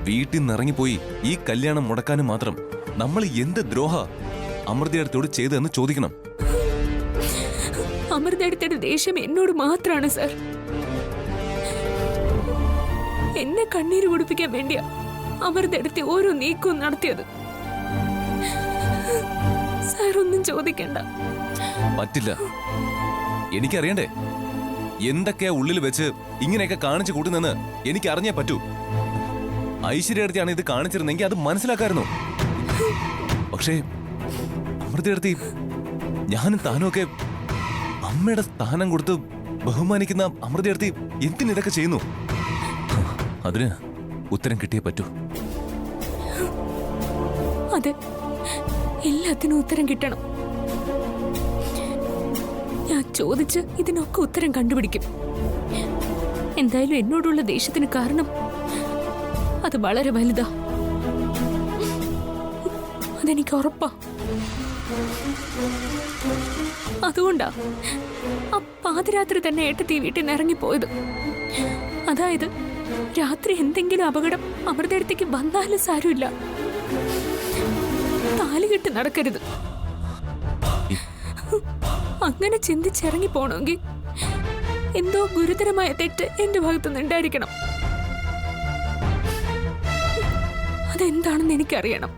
വീട്ടിൽ നിന്ന് ഇറങ്ങിപ്പോയി ഈ കല്യാണം മുടക്കാനും മാത്രം നമ്മൾ എന്ത് ദ്രോഹ അമൃതയടുത്തോട് ചെയ്തതെന്ന് ചോദിക്കണം. അമൃതയുടെ ദേഷ്യം എന്നോട് മാത്രാണ് സർ. എന്നെ കണ്ണീര് കുടിപ്പിക്കാൻ വേണ്ടിയാ അമൃതയുടെ ഓരോ നീക്കവും നടത്തിയത്. സാർ ഒന്നും ചോദിക്കണ്ട. പറ്റില്ല. എനിക്കറിയണ്ടേ എന്തൊക്കെയാ ഉള്ളിൽ വെച്ച് ഇങ്ങനെയൊക്കെ കാണിച്ചു കൂട്ടുന്നെന്ന് എനിക്ക് അറിഞ്ഞേ പറ്റൂ. ഐശ്വര്യടുത്താണ് ഇത് കാണിച്ചിരുന്നെങ്കിൽ അത് മനസ്സിലാക്കായിരുന്നു. പക്ഷേ അമൃതയടുത്തി ഞാനും താനും ഒക്കെ അമ്മയുടെ സ്ഥാനം കൊടുത്ത് ബഹുമാനിക്കുന്ന അമൃതയടുത്തി എന്തിനിതൊക്കെ ചെയ്യുന്നു? അതിന് ഉത്തരം കിട്ടിയേ പറ്റൂ. അതെ, എല്ലാത്തിനും ഉത്തരം കിട്ടണം. ഞാൻ ചോദിച്ച് ഇതിനൊക്കെ ഉത്തരം കണ്ടുപിടിക്കും. എന്തായാലും എന്നോടുള്ള ദേഷ്യത്തിന് കാരണം അത് വളരെ വലുതാ. അതെനിക്ക് ഉറപ്പാ. അതുകൊണ്ടാ ആ പാതിരാത്രി തന്നെ ഏട്ടത്തി വീട്ടിൽ നിന്ന് ഇറങ്ങിപ്പോയത്. അതായത് രാത്രി എന്തെങ്കിലും അപകടം അമൃതയടുത്തേക്ക് വന്നാലും സാരമില്ല, താലികെട്ട് നടക്കരുത്. അങ്ങനെ ചിന്തിച്ചിറങ്ങി പോണമെങ്കിൽ എന്തോ ഗുരുതരമായ തെറ്റ് എന്റെ ഭാഗത്തുനിന്ന് ഉണ്ടായിരിക്കണം. അതെന്താണെന്ന് എനിക്കറിയണം.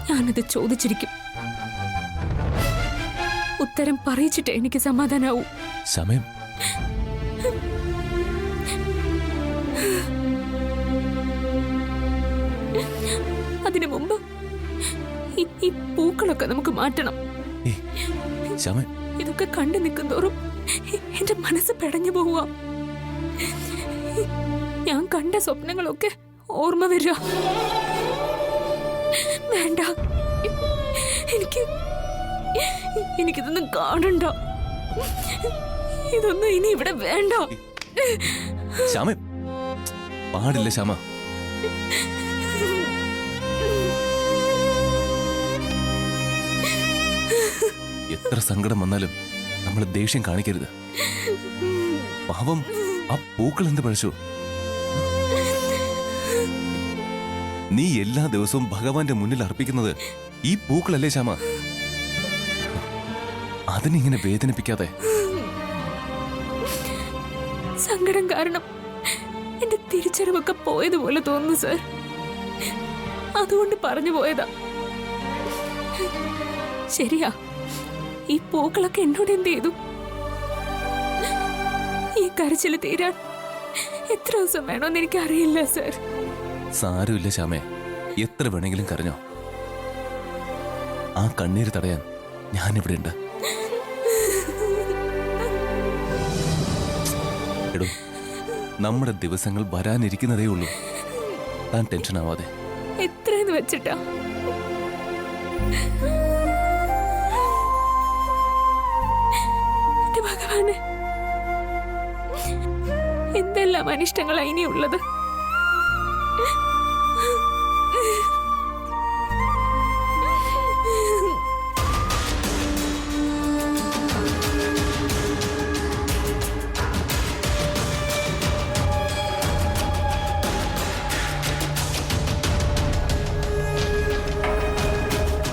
ഞാനത് ചോദിച്ചിരിക്കും. ഉത്തരം പറയിച്ചിട്ട് എനിക്ക് സമാധാനാവൂ. സമയം അതിനു മുമ്പ് ഈ പൂക്കളൊക്കെ നമുക്ക് മാറ്റണം. ഇതൊക്കെ കണ്ടു നിൽക്കുന്തോറും എന്റെ മനസ്സ് പെടഞ്ഞു പോവുക. ഞാൻ കണ്ട സ്വപ്നങ്ങളൊക്കെ ഓർമ്മ വരിക. വേണ്ട, എനിക്കിതൊന്നും കാണണ്ട. ഇതൊന്നും ഇനി ഇവിടെ വേണ്ട. പാടില്ല ശ്യാമ. എത്ര സങ്കടം വന്നാലും നമ്മൾ ദേഷ്യം കാണിക്കരുത്. പാവം ആ പൂക്കൾ എന്ത് പഴച്ചു. നീ എല്ലാ ദിവസവും ഭഗവാന്റെ മുന്നിൽ അർപ്പിക്കുന്നത് ഈ പൂക്കളല്ലേ ശ്യാമ? അതിനിങ്ങനെ വേദനിപ്പിക്കാതെ. സങ്കടം കാരണം എന്റെ തിരിച്ചറിവൊക്കെ പോയതുപോലെ തോന്നുന്നു സർ. അതുകൊണ്ട് പറഞ്ഞു പോയതാ. ശരിയാ, ഈ പൂക്കളൊക്കെ എന്നോട് എന്ത് ചെയ്തു? ഈ കരച്ചില് തീരാൻ എത്ര ദിവസം വേണമെന്ന് എനിക്കറിയില്ല സർ. സാരമില്ല ശ്യാമേ, എത്ര വേണമെങ്കിലും കരഞ്ഞോ. ആ കണ്ണീര് തടയാൻ ഞാനിവിടെ ഉണ്ട്. എടോ, നമ്മുടെ ദിവസങ്ങൾ വരാനിരിക്കുന്നതേ ഉള്ളൂ. താൻ ടെൻഷൻ ആവാതെ. എത്രയെന്ന് വെച്ചിട്ടാ? ഭഗവാന് എന്തെല്ലാം അനിഷ്ടങ്ങളാ ഇനിയുള്ളത്.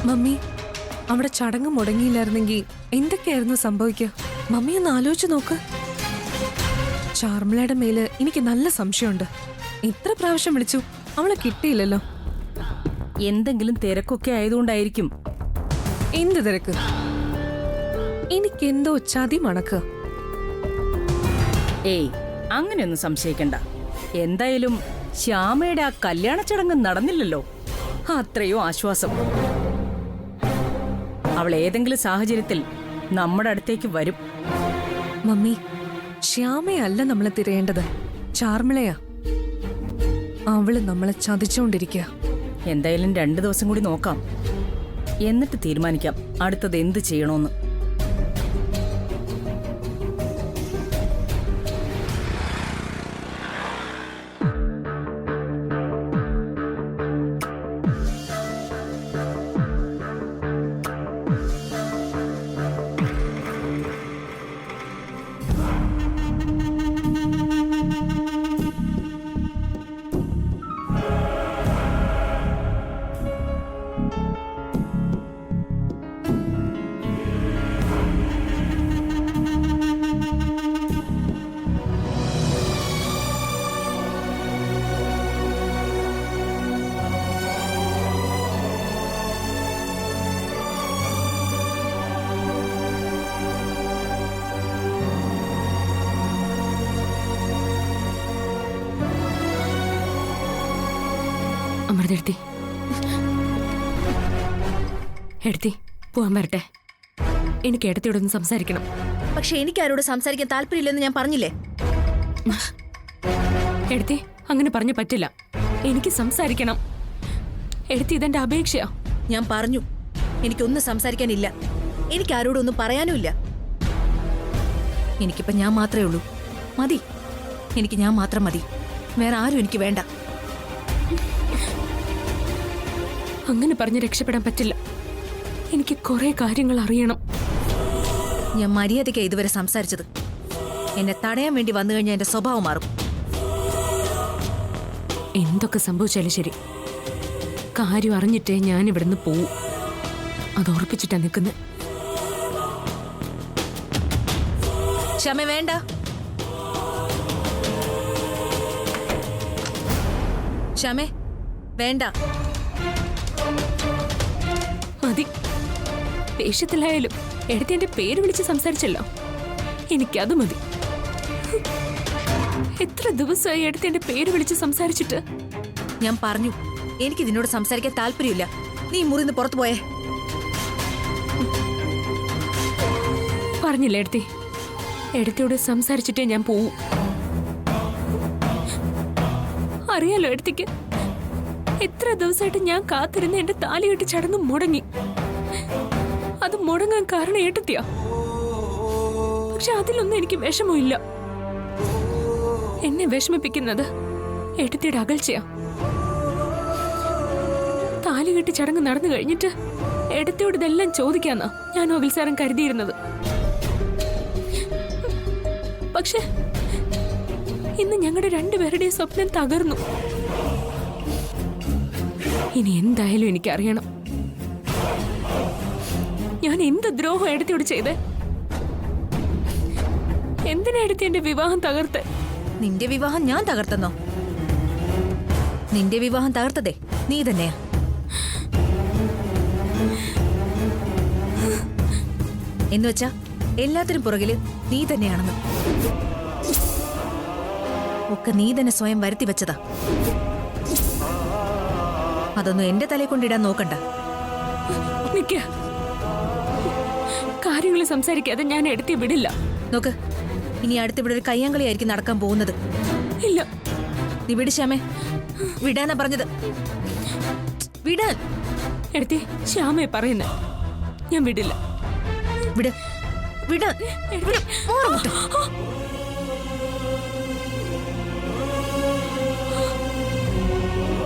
മമ്മി, അവിടെ ചടങ്ങ് മുടങ്ങിയില്ലായിരുന്നെങ്കിൽ എന്തൊക്കെയായിരുന്നു സംഭവിക്കുക? മമ്മി ഒന്ന് ആലോചിച്ച് നോക്ക്. ചാർമിളയുടെ മേല് എനിക്ക് നല്ല സംശയമുണ്ട്. ഇത്ര പ്രാവശ്യം വിളിച്ചു, അവളെ കിട്ടിയില്ലല്ലോ. എന്തെങ്കിലും തിരക്കൊക്കെ ആയതുകൊണ്ടായിരിക്കും. എന്ത് തിരക്ക്? എനിക്കെന്തോ ചതി മണക്ക്. ഏയ്, അങ്ങനെയൊന്നും സംശയിക്കണ്ട. എന്തായാലും ശ്യാമയുടെ ആ കല്യാണ ചടങ്ങ് നടന്നില്ലല്ലോ, അത്രയോ ആശ്വാസം. അവൾ ഏതെങ്കിലും സാഹചര്യത്തിൽ നമ്മുടെ അടുത്തേക്ക് വരും. മമ്മി, ശ്യാമയല്ല നമ്മളെ തിരയേണ്ടത്, ചാർമിളയാ. അവള് നമ്മളെ ചതിച്ചോണ്ടിരിക്കുക. എന്തായാലും 2 ദിവസം കൂടി നോക്കാം, എന്നിട്ട് തീരുമാനിക്കാം അടുത്തത് എന്ത് ചെയ്യണോന്ന്. അമൃതെടുത്തി എടുത്തി പോവാൻ വരട്ടെ. എനിക്ക് എടുത്തിയോടൊന്ന് സംസാരിക്കണം. പക്ഷെ എനിക്ക് ആരോട് സംസാരിക്കാൻ താല്പര്യമില്ലെന്ന് ഞാൻ പറഞ്ഞില്ലേ? എടുത്തി അങ്ങനെ പറഞ്ഞു പറ്റില്ല. എനിക്ക് സംസാരിക്കണം. എടുത്തി ഇതെന്റെ അപേക്ഷയാ. ഞാൻ പറഞ്ഞു എനിക്കൊന്നും സംസാരിക്കാനില്ല. എനിക്ക് ആരോടും ഒന്നും പറയാനുമില്ല. എനിക്കിപ്പോ ഞാൻ മാത്രമേ ഉള്ളൂ. മതി, എനിക്ക് ഞാൻ മാത്രം മതി. വേറെ ആരും എനിക്ക് വേണ്ട. അങ്ങനെ പറഞ്ഞ് രക്ഷപ്പെടാൻ പറ്റില്ല. എനിക്ക് കുറെ കാര്യങ്ങൾ അറിയണം. ഞാൻ മര്യാദയ്ക്ക് ഇതുവരെ സംസാരിച്ചത്. എന്നെ തടയാൻ വേണ്ടി വന്നു കഴിഞ്ഞാൽ എന്റെ സ്വഭാവം മാറും. എന്തൊക്കെ സംഭവിച്ചാലും ശരി, കാര്യം അറിഞ്ഞിട്ടേ ഞാൻ ഇവിടുന്ന് പോവും. അത് ഉറപ്പിച്ചിട്ടാ നിൽക്കുന്നത്. ക്ഷമ വേണ്ട. ക്ഷമ വേണ്ട. മതി. ദേഷ്യത്തിലായാലും എടുത്ത് എന്റെ പേര് വിളിച്ച് സംസാരിച്ചല്ലോ, എനിക്കത് മതി. എത്ര ദിവസമായി എടുത്ത് എന്റെ പേര് വിളിച്ച് സംസാരിച്ചിട്ട്? ഞാൻ പറഞ്ഞു എനിക്ക് നിന്നോട് സംസാരിക്കാൻ താല്പര്യമില്ല. നീ മുറിന്ന് പുറത്തു പോയേ. പറഞ്ഞില്ലേ എടുത്തി, എടുത്തിയോട് സംസാരിച്ചിട്ടേ ഞാൻ പോവും. അറിയാലോ എടുത്തിക്ക് എത്ര ദിവസമായിട്ട് ഞാൻ കാത്തിരുന്ന് എന്റെ താലികെട്ട് ചടങ്ങ് മുടങ്ങി. അത് മുടങ്ങാൻ കാരണം ഏട്ടത്തിയാ. പക്ഷെ അതിലൊന്നും എനിക്ക് വിഷമമില്ല. എന്നെ വിഷമിപ്പിക്കുന്നത് ഏട്ടത്തിയുടെ അകൽച്ചയാ. താലികെട്ട് ചടങ്ങ് നടന്നു കഴിഞ്ഞിട്ട് ഏട്ടത്തിയോട് ഇതെല്ലാം ചോദിക്കാന്നാ ഞാൻ ഓവിൽസാരൻ കരുതിയിരുന്നത്. പക്ഷെ ഇന്ന് ഞങ്ങളുടെ രണ്ടുപേരുടെയും സ്വപ്നം തകർന്നു. ഇനി എന്തായാലും എനിക്കറിയണം, ഞാൻ എന്ത് ദ്രോഹം എടുത്തിയോട് ചെയ്തേ? എന്തിനാ എടുത്ത് എന്റെ വിവാഹം തകർത്ത്? നിന്റെ വിവാഹം ഞാൻ തകർത്തെന്നോ? നിന്റെ വിവാഹം തകർത്തതേ നീ തന്നെയാ. എന്നുവെച്ചാ എല്ലാത്തിനും പുറകില് നീ തന്നെയാണെന്ന്. ഒക്കെ നീ തന്നെ സ്വയം വരുത്തി വെച്ചതാ. അതൊന്നും എന്റെ തലയെ കൊണ്ടിടാൻ നോക്കണ്ട. നിക്ക, കാര്യങ്ങൾ സംസാരിക്കാതെ ഞാൻ എടുത്തി വിടില്ല. നോക്ക്, ഇനി അടുത്തിവിടെ ഒരു കയ്യാങ്കളിയായിരിക്കും നടക്കാൻ പോകുന്നത്. ഇല്ല, നീ വിട് ശ്യാമേ. വിടാനാ പറഞ്ഞത്. വിടാൻ. എടുത്തി ശ്യാമയെ പറയുന്നേ, ഞാൻ വിടില്ല. വിട്. വിടാൻ. വിട്. ഓർമ്മ.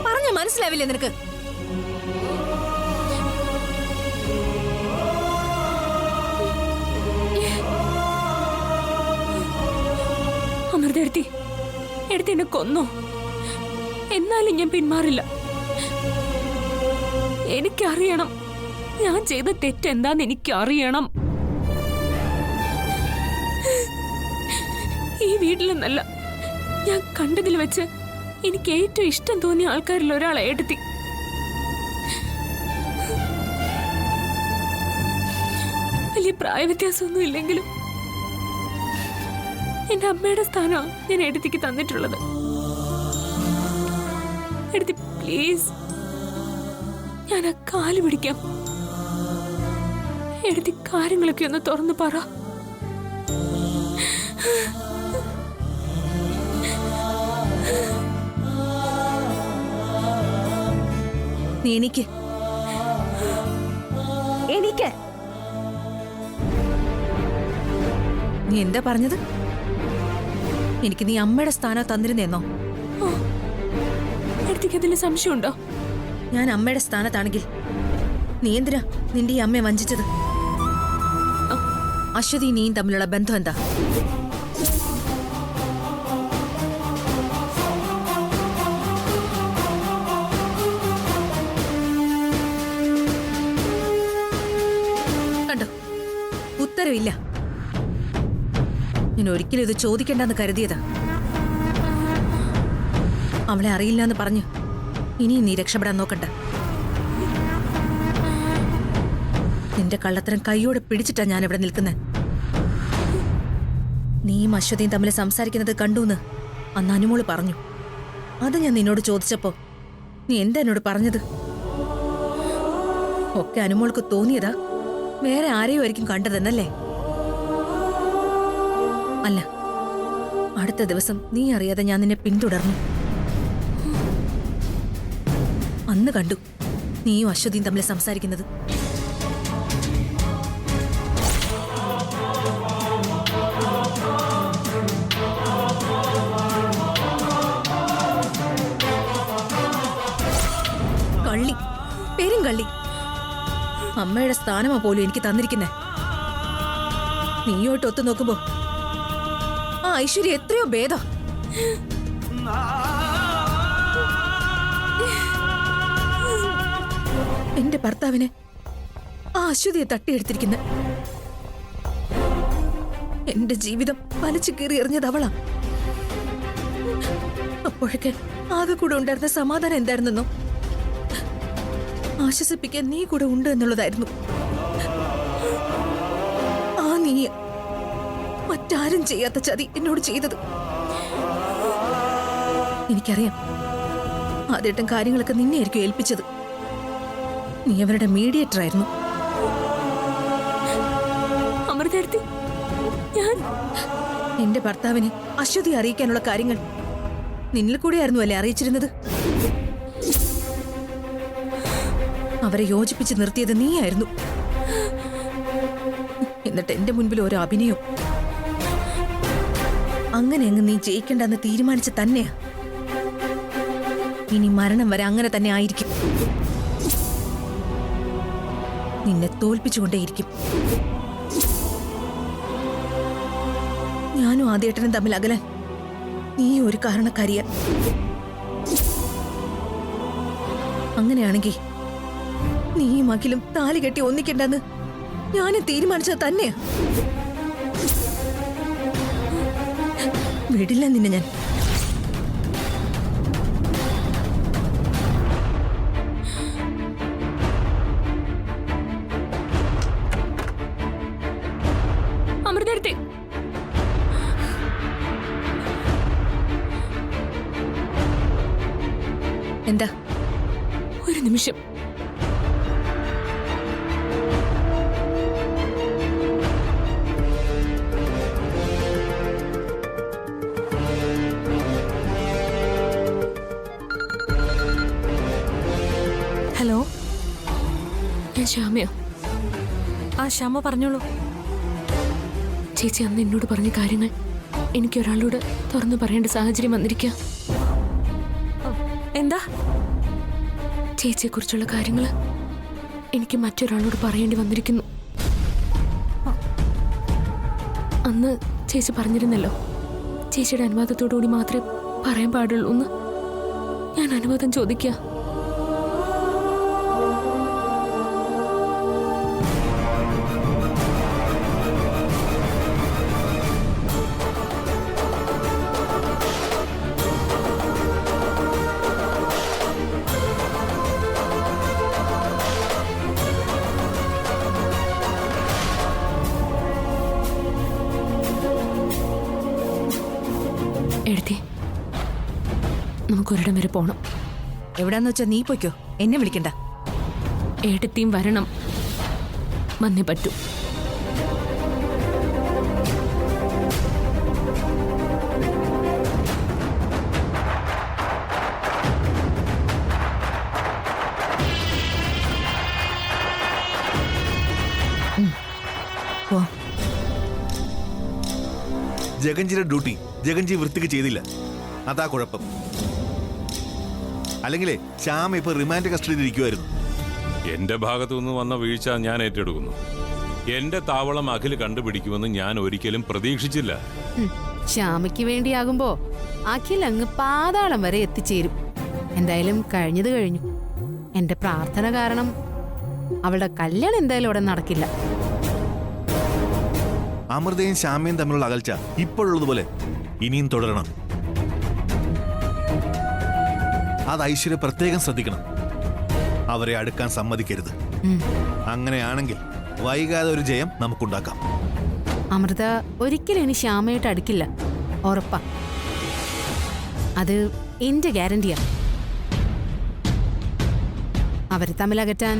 പറഞ്ഞ മനസ്സിലാവില്ലേ നിനക്ക്? അമൃത എടുത്തി എന്നെ കൊന്നോ? എന്നാലും ഞാൻ പിന്മാറില്ല. എനിക്കറിയണം ഞാൻ ചെയ്ത തെറ്റെന്താന്ന്. എനിക്കറിയണം. ഈ വീട്ടിലെന്നല്ല, ഞാൻ കണ്ടതിൽ വെച്ച് എനിക്ക് ഏറ്റവും ഇഷ്ടം തോന്നിയ ആൾക്കാരിൽ ഒരാളെ എടുത്തി. വലിയ പ്രായവ്യത്യാസമൊന്നും ഇല്ലെങ്കിലും എന്റെ അമ്മയുടെ സ്ഥാനമാണ് ഞാൻ എടുത്തിക്ക് തന്നിട്ടുള്ളത്. എടുത്തി പ്ലീസ്, ഞാൻ ആ കാല് പിടിക്കാം. എടുത്തി കാര്യങ്ങളൊക്കെ ഒന്ന് തുറന്നു പറ. നീ എനിക്ക് നീ എന്താ പറഞ്ഞത്? എനിക്ക് നീ അമ്മയുടെ സ്ഥാനം തന്നിരുന്നേന്നോ? എടുത്തിക്ക് അതിൽ സംശയമുണ്ടോ? ഞാൻ അമ്മയുടെ സ്ഥാനത്താണെങ്കിൽ നീ എന്തിനാ നിന്റെ ഈ അമ്മയെ വഞ്ചിച്ചത്? അശ്വതി നീയും തമ്മിലുള്ള ബന്ധം എന്താ? കണ്ടോ, ഉത്തരവില്ല. ഞാൻ ഒരിക്കലും ഇത് ചോദിക്കണ്ടെന്ന് കരുതിയതാ. അവളെ അറിയില്ല എന്ന് പറഞ്ഞു ഇനിയും നീ രക്ഷപ്പെടാൻ നോക്കണ്ട. നിന്റെ കള്ളത്തരം കൈയോടെ പിടിച്ചിട്ടാ ഞാൻ ഇവിടെ നിൽക്കുന്നത്. നീയും അശ്വതിയും തമ്മിൽ സംസാരിക്കുന്നത് കണ്ടൂന്ന് അന്ന് അനുമോള് പറഞ്ഞു. അത് ഞാൻ നിന്നോട് ചോദിച്ചപ്പോ നീ എന്താ എന്നോട് പറഞ്ഞത്? ഒക്കെ അനുമോൾക്ക് തോന്നിയതാ, വേറെ ആരെയും ആയിരിക്കും കണ്ടതെന്നല്ലേ? അല്ല, അടുത്ത ദിവസം നീ അറിയാതെ ഞാൻ നിന്നെ പിന്തുടർന്നു. അന്ന് കണ്ടു നീയും അശ്വതിയും തമ്മിൽ സംസാരിക്കുന്നത്. കള്ളി, പേരും കള്ളി. അമ്മയുടെ സ്ഥാനമാ പോലും എനിക്ക് തന്നിരിക്കുന്നേ. നീയോട്ട് ഒത്തു നോക്കുമ്പോ ആ ഐശ്വര്യ എത്രയോ ഭേദ. എന്റെ ഭർത്താവിനെ ആ അശ്വതിയെ തട്ടിയെടുത്തിരിക്കുന്ന, എന്റെ ജീവിതം വലിച്ചു കീറി എറിഞ്ഞത് അവളാ. അപ്പോഴൊക്കെ ആകെ കൂടെ ഉണ്ടായിരുന്ന സമാധാനം എന്തായിരുന്നെന്നോ? ആശ്വസിപ്പിക്കാൻ നീ കൂടെ ഉണ്ട് എന്നുള്ളതായിരുന്നു. ആ നീ മറ്റാരും ചെയ്യാത്ത ചതി എന്നോട് ചെയ്തത്. എനിക്കറിയാം, ആദ്യമായിട്ടും കാര്യങ്ങളൊക്കെ നിന്നെയായിരിക്കും ഏൽപ്പിച്ചത്. നീ അവരുടെ മീഡിയേറ്റർ ആയിരുന്നു. അമൃതേടത്തി, ഞാൻ എന്റെ ഭർത്താവിനെ അശ്വതി അറിയിക്കാനുള്ള കാര്യങ്ങൾ നിന്നിൽ കൂടെയായിരുന്നു അല്ലേ അറിയിച്ചിരുന്നത്? അവരെ യോജിപ്പിച്ച് നിർത്തിയത് നീയായിരുന്നു. എന്നിട്ട് എന്റെ മുൻപിൽ ഓരോ അഭിനയം. അങ്ങനെ അങ്ങ് നീ ജയിക്കണ്ടെന്ന് തീരുമാനിച്ച് തന്നെയാ. ഇനി മരണം വരെ അങ്ങനെ തന്നെ ആയിരിക്കും. നിന്നെ തോൽപ്പിച്ചുകൊണ്ടേയിരിക്കും. ഞാനും ആദ്യേട്ടനും തമ്മിൽ അകലാൻ നീ ഒരു കാരണക്കാരിയ. അങ്ങനെയാണെങ്കിൽ നീയും അഖിലും താലി കെട്ടി ഒന്നിക്കണ്ടെന്ന് ഞാനും തീരുമാനിച്ചത് തന്നെയാ. വിടില്ല നിന്നെ ഞാൻ. അമൃതേടത്തി, എന്താ? ഒരു നിമിഷം. ഹലോ, ഞാൻ ശ്യാമയോ? ആ ശ്യാമ പറഞ്ഞോളൂ. ചേച്ചി അന്ന് എന്നോട് പറഞ്ഞ കാര്യങ്ങൾ എനിക്കൊരാളോട് തുറന്നു പറയേണ്ട സാഹചര്യം വന്നിരിക്കുക. എന്താ? ചേച്ചിയെക്കുറിച്ചുള്ള കാര്യങ്ങൾ എനിക്ക് മറ്റൊരാളോട് പറയേണ്ടി വന്നിരിക്കുന്നു. അന്ന് ചേച്ചി പറഞ്ഞിരുന്നല്ലോ, ചേച്ചിയുടെ അനുവാദത്തോടുകൂടി മാത്രമേ പറയാൻ പാടുള്ളൂ എന്ന്. ഞാൻ അനുവാദം ചോദിക്കുക. എഴുതി, നമുക്കൊരിടം വരെ പോണം. എവിടാന്ന് വെച്ചാ നീ പോയിക്കോ, എന്നെ വിളിക്കണ്ട. ഏട്ടത്തിയും വരണം, വന്നേ പറ്റൂ. പോ. ജഗൻജിയുടെ ഡ്യൂട്ടി ജഗൻജി വൃത്തിക്ക് ചെയ്തില്ല, അതാ കുഴപ്പം. അല്ലെങ്കിലേ ശ്യാമ ഇപ്പൊ റിമാൻഡ് കസ്റ്റഡിയിൽ ഇരിക്കുമായിരുന്നു. എന്റെ ഭാഗത്തു നിന്ന് വന്ന വീഴ്ച ഞാൻ ഏറ്റെടുക്കുന്നു. എന്റെ താവളം അഖിൽ കണ്ടുപിടിക്കുമെന്ന് ഞാൻ ഒരിക്കലും പ്രതീക്ഷിച്ചില്ല. ശ്യാമയ്ക്ക് വേണ്ടിയാകുമ്പോ അഖിൽ അങ്ങ് പാതാളം വരെ എത്തിച്ചേരും. എന്തായാലും കഴിഞ്ഞത് കഴിഞ്ഞു. എന്റെ പ്രാർത്ഥന കാരണം അവളുടെ കല്യാണം എന്തായാലും അവിടെ നടക്കില്ല. അമൃതയും ശ്യാമയും തമ്മിലുള്ള അകൽച്ച ഇപ്പോഴുള്ളതുപോലെ ഇനിയും തുടരണം. അത് ഐശ്വര്യ പ്രത്യേകം ശ്രദ്ധിക്കണം. അവരെ അടുക്കാൻ സമ്മതിക്കരുത്. അങ്ങനെയാണെങ്കിൽ വൈകാതെ ഒരു ജയം നമുക്കുണ്ടാക്കാം. അമൃത ഒരിക്കലും ഇനി ശ്യാമയായിട്ട് അടുക്കില്ല, ഉറപ്പാ. അത് എന്റെ ഗ്യാരണ്ടിയാ. അവരെ തമ്മിലകറ്റാൻ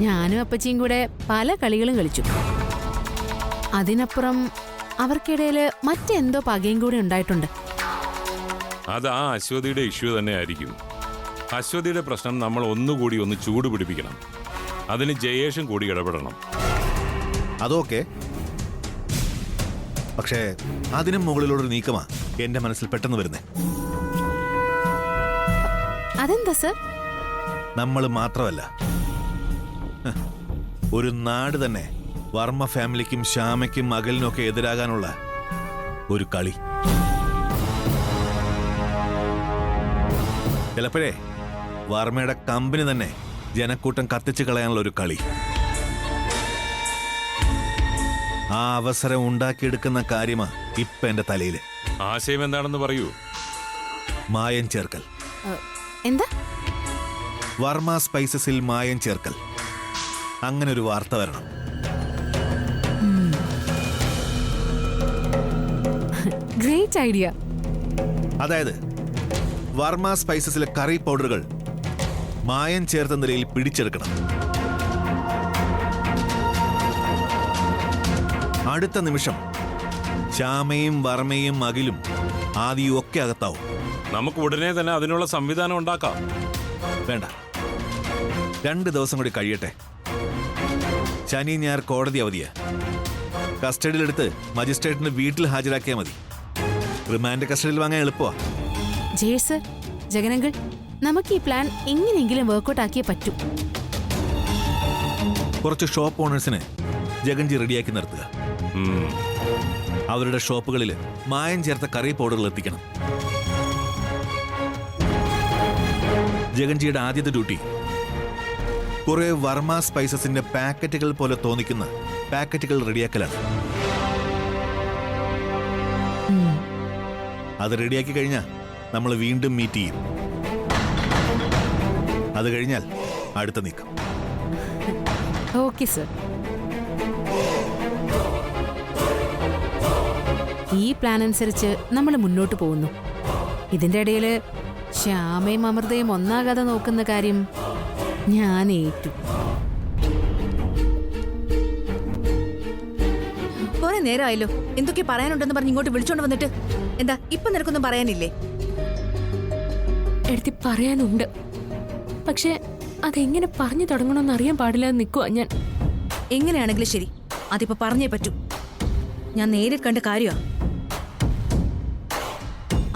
ഞാനും അപ്പച്ചിയും കൂടെ പല കളികളും കളിച്ചു. അതിനപ്പുറം അവർക്കിടയിൽ മറ്റെന്തോ പകയും കൂടി ഉണ്ടായിട്ടുണ്ട്. അത് ആ അശ്വതിയുടെ ഇഷ്യൂ തന്നെ ആയിരിക്കും. അശ്വതിയുടെ പ്രശ്നം നമ്മൾ ഒന്നുകൂടി ഒന്ന് ചൂട് പിടിപ്പിക്കണം. അതിന് ജയേഷും കൂടി ഇടപെടണം. അതൊക്കെ, പക്ഷേ അതിനും മുകളിലൊരു നീക്കമാ എന്റെ മനസ്സിൽ പെട്ടെന്ന് വരുന്നേ. അതെന്താ സർ? നമ്മൾ മാത്രമല്ല, ഒരു നാട് തന്നെ വർമ്മ ഫാമിലിക്കും ശ്യാമയ്ക്കും മകലിനൊക്കെ എതിരാകാനുള്ള ഒരു കളി. ചിലപ്പോഴേ വർമ്മയുടെ കമ്പനി തന്നെ ജനക്കൂട്ടം കത്തിച്ചു കളയാനുള്ള ഒരു കളി. ആ അവസരം ഉണ്ടാക്കിയെടുക്കുന്ന കാര്യമാ ഇപ്പൊ എന്റെ തലയില്. ആശയം എന്താണെന്ന് പറയൂ. മായം ചേർക്കൽ. എന്താ? വർമ്മ സ്പൈസസിൽ മായം ചേർക്കൽ. അങ്ങനെ ഒരു വാർത്ത വരണം. Great idea. അതായത് വർമ്മ സ്പൈസസിലെ കറി പൗഡറുകൾ മായം ചേർത്ത നിലയിൽ പിടിച്ചെടുക്കണം. അടുത്ത നിമിഷം ശ്യാമയും വർമ്മയും അഖിലും ആദിയും ഒക്കെ അകത്താവും. നമുക്ക് ഉടനെ തന്നെ അതിനുള്ള സംവിധാനം ഉണ്ടാക്കാം. വേണ്ട, 2 ദിവസം കൂടി കഴിയട്ടെ. ശനി ഞായർ കോടതി അവധിയാ. കസ്റ്റഡിയിലെടുത്ത് മജിസ്ട്രേറ്റിന് വീട്ടിൽ ഹാജരാക്കിയാൽ മതി. റിമാൻഡ് കസ്റ്റഡിയിൽ വാങ്ങാൻ എളുപ്പമാ. ജയ് സർ, ജഗനങ്കിൾ, നമുക്ക് ഈ പ്ലാൻ എങ്ങനെയെങ്കിലും വർക്കൗട്ട് ആക്കിയേ പറ്റൂ. കുറച്ച് ഷോപ്പ് ഓണേഴ്സിനെ ജഗൻജി റെഡിയാക്കി നിർത്തുക. അവരുടെ ഷോപ്പുകളിൽ മായം ചേർത്ത കറി പൗഡറുകൾ എത്തിക്കണം. ജഗൻജിയുടെ ആദ്യത്തെ ഡ്യൂട്ടി കുറെ വർമ്മ സ്പൈസസിന്റെ പാക്കറ്റുകൾ പോലെ തോന്നിക്കുന്ന പാക്കറ്റുകൾ റെഡിയാക്കലാണ്. അത് റെഡിയാക്കി കഴിഞ്ഞാൽ നമ്മൾ വീണ്ടും മീറ്റ് ചെയ്യും. അത് കഴിഞ്ഞാൽ അടുത്ത നീക്കം. Okay sir. ഈ പ്ലാൻ അനുസരിച്ച് നമ്മൾ മുന്നോട്ട് പോകുന്നു. ഇതിന്റെ ഇടയിൽ ശ്യാമയും അമൃതയും ഒന്നാകാതെ നോക്കുന്ന കാര്യം ഞാൻ ഏറ്റു. കുറെ നേരമായല്ലോ എന്തൊക്കെ പറയാനുണ്ടെന്ന് പറഞ്ഞ് ഇങ്ങോട്ട് വിളിച്ചോണ്ട് വന്നിട്ട്. എന്താ ഇപ്പൊ നിനക്കൊന്നും പറയാനില്ലേ? എടുത്തി പറയാനുണ്ട്, പക്ഷെ അതെങ്ങനെ പറഞ്ഞു തുടങ്ങണമെന്ന് അറിയാൻ പാടില്ലാതെ നിൽക്കുക ഞാൻ. എങ്ങനെയാണെങ്കിലും ശരി, അതിപ്പോ പറഞ്ഞേ പറ്റൂ. ഞാൻ നേരിൽ കണ്ട കാര്യമാ.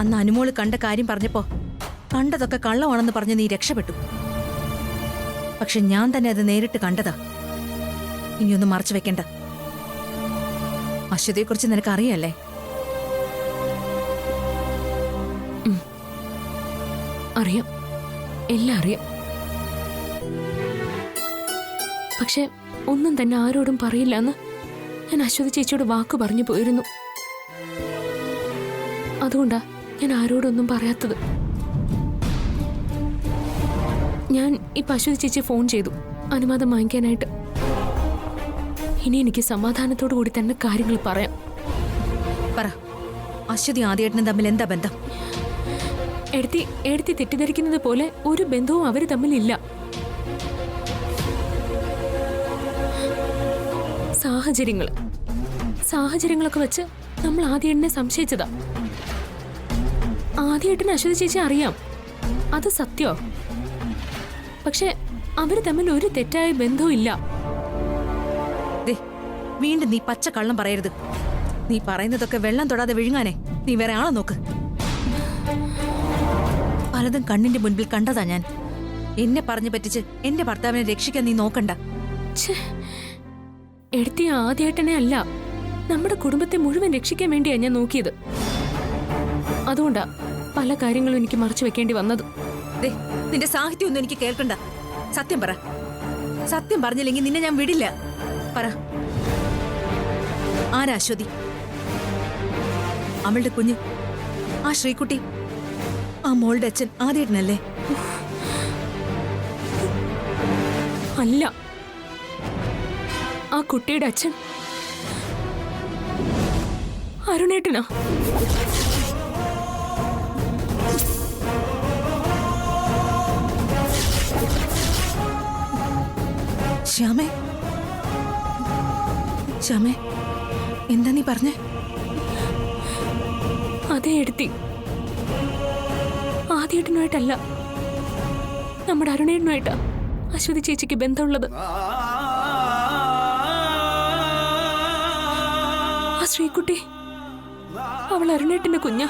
അന്ന് അനുമോള് കണ്ട കാര്യം പറഞ്ഞപ്പോ കണ്ടതൊക്കെ കള്ളമാണെന്ന് പറഞ്ഞ് നീ രക്ഷപ്പെട്ടു. പക്ഷെ ഞാൻ തന്നെ അത് നേരിട്ട് കണ്ടതാ. ഇനിയൊന്നും മറച്ചു വെക്കണ്ട. അശ്വതിയെക്കുറിച്ച് നിനക്ക് അറിയാല്ലേ? അറിയാം, എല്ലാം അറിയാം. പക്ഷെ ഒന്നും തന്നെ ആരോടും പറയില്ല എന്ന് ഞാൻ അശ്വതി ചേച്ചിയോട് വാക്ക് പറഞ്ഞു പോയിരുന്നു. അതുകൊണ്ടാ ഞാൻ ആരോടൊന്നും പറയാത്തത്. ഞാൻ ഇപ്പൊ അശ്വതി ചേച്ചി ഫോൺ ചെയ്തു അനുവാദം വാങ്ങിക്കാനായിട്ട്. ഇനി എനിക്ക് സമാധാനത്തോടു കൂടി തന്നെ കാര്യങ്ങൾ പറയാം. പറ, അശ്വതി ആദ്യേട്ടനും തമ്മിൽ എന്താ ബന്ധം? എടുത്തി തെറ്റിദ്ധരിക്കുന്നത് പോലെ ഒരു ബന്ധവും അവര് തമ്മിലില്ല. സാഹചര്യങ്ങളൊക്കെ വെച്ച് നമ്മൾ ആദ്യേട്ടനെ സംശയിച്ചതാ. ആദ്യേട്ടന് അശ്വതി ചേച്ചി അറിയാം, അത് സത്യോ. പക്ഷെ അവര് തമ്മിൽ ഒരു തെറ്റായ ബന്ധവും ഇല്ല. വീണ്ടും നീ പച്ച കള്ളം പറയരുത്. നീ പറയുന്നതൊക്കെ വെള്ളം തൊടാതെ വിഴുങ്ങാനേ നീ വേറെ ആളെ നോക്ക്. പലതും കണ്ണിന്റെ മുൻപിൽ കണ്ടതാ ഞാൻ. എന്നെ പറഞ്ഞു പറ്റിച്ച് എന്റെ ഭർത്താവിനെ രക്ഷിക്കാൻ നീ നോക്കണ്ട. എടുത്തി ആദ്യേട്ടനെ അല്ല, നമ്മുടെ കുടുംബത്തെ മുഴുവൻ രക്ഷിക്കാൻ വേണ്ടിയാ ഞാൻ നോക്കിയത്. അതുകൊണ്ടാ പല കാര്യങ്ങളും എനിക്ക് മറച്ചു വെക്കേണ്ടി വന്നത്. നിന്റെ സാഹിത്യം ഒന്നും എനിക്ക് കേൾക്കണ്ട. സത്യം പറ. സത്യം പറഞ്ഞില്ലെങ്കിൽ നിന്നെ ഞാൻ വിടില്ല. പറ, ആരാ അശ്വതി? അവളുടെ കുഞ്ഞ്, ആ ശ്രീകുട്ടി, ആ മോളുടെ അച്ഛൻ ആദ്യേട്ടനല്ലേ? അല്ല, ആ കുട്ടിയുടെ അച്ഛൻ അരുണേട്ടനാ. ശ്യാമേ ശ്യാമേ എന്താ നീ പറഞ്ഞേ? അതേ എടുത്തി, ആദ്യേട്ടനുമായിട്ടല്ല, നമ്മുടെ അരുണേട്ടനുമായിട്ടാ അശ്വതി ചേച്ചിക്ക് ബന്ധമുള്ളത്. ആ ശ്രീകുട്ടി അവൾ അരുണേട്ടന്റെ കുഞ്ഞാ.